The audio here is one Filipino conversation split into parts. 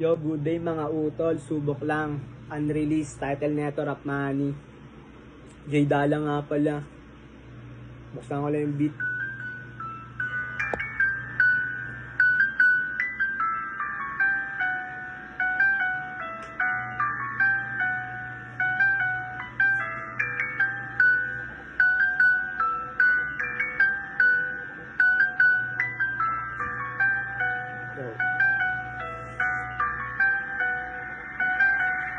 Yo, good day mga utol, subok lang. Unreleased, title neto Rap Money. Jay Dala nga pala. Buksan ko lang yung beat.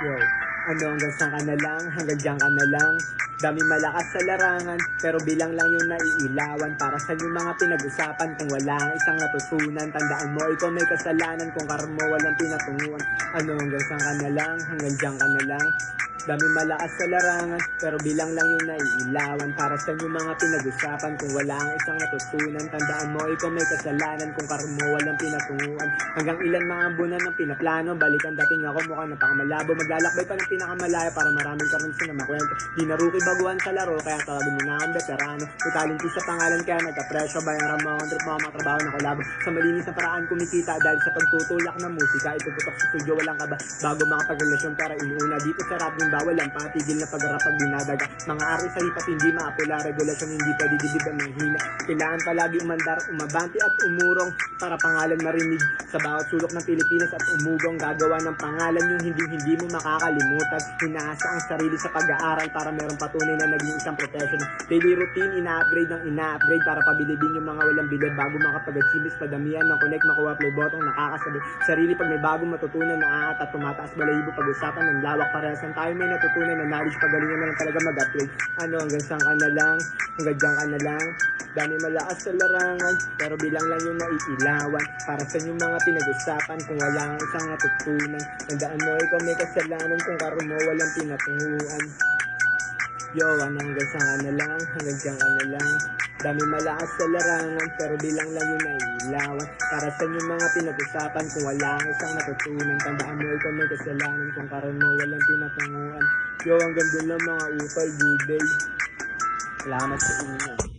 Yo, hanggang saan ka na lang, hanggang dyan ka na lang. Dami malakas sa larangan, pero bilang lang yung naiilawan. Para sa yung mga pinag-usapan, kung wala ang isang natutunan. Tandaan mo, ikaw may kasalanan, kung karmo walang pinatunguan. Hanggang saan ka na lang, hanggang dyan ka na lang. Dami malakas sa larangan, pero bilang lang yung naiilawan. Para sa yung mga pinag-usapan, kung wala ang isang natutunan. Tandaan mo, ikaw may kasalanan, kung karmo walang pinatunguan. Hanggang ilan mga bunan ng pinaplano, balikan dating ako mukhang napakamalabo. Maglalakbay pa ng pinakamalaya para maraming karansin na makwento. Di na rookie baguhan sa laro, kaya tawagin mo na akong veterano. May talenti sa pangalan, kaya nagka-presyo. Bayaran mo akong trip mo, mga trabaho na kolabo. Sa malinis na paraan kumikita dahil sa pagtutulak ng musika. Ituputok sa studio, walang kaba. Bago makapagrelasyon, para inuuna dito sa rap ng bawal ang patigil na pag-rap pag dinadaga. Mga ari sa hip-hop hindi maapula, regulasyon hindi pwede didib ang mahina. Kailangan palagi umandar, umabanti at umurong para pangalan marinig sa bawat sulok ng Pilipinas at umugong gagawa ng pangalan yung hindi mo makakalimutan. Inaasa ang sarili sa pag-aaral para merong patunay na naging isang professional. Daily routine, ina-upgrade ng ina-upgrade para pabilibin yung mga walang bilid bago makapag-achievements, padamihan ng connect, makuha play button, nakakasabi. Sarili pag may bagong matutunan na aangat at tumataas balahibo pag-usapan ng lawak parehas ng tayo may natutunan na knowledge pagalingan na lang talaga mag-upgrade. Hanggang saan ka na lang, hanggang dyan ka na lang. Dami malakas sa larangan, pero bilang lang yung naiilawan. Para sa yung mga pinag-usapan, kung wala ang isang natutunan. Tandaan mo, ikaw may kasalanan, kung karoon mo walang pinatunguan. Yo, hanggang saan ka na lang, hanggang dyan ka na lang. Dami malakas sa larangan, pero bilang lang yung naiilawan. Para sa yung mga pinag-usapan, kung wala ang isang natutunan. Tandaan mo, ikaw may kasalanan, kung karoon mo walang pinatunguan. Yo, hanggang doon lang mga utol, good day. Salamat sa inyo.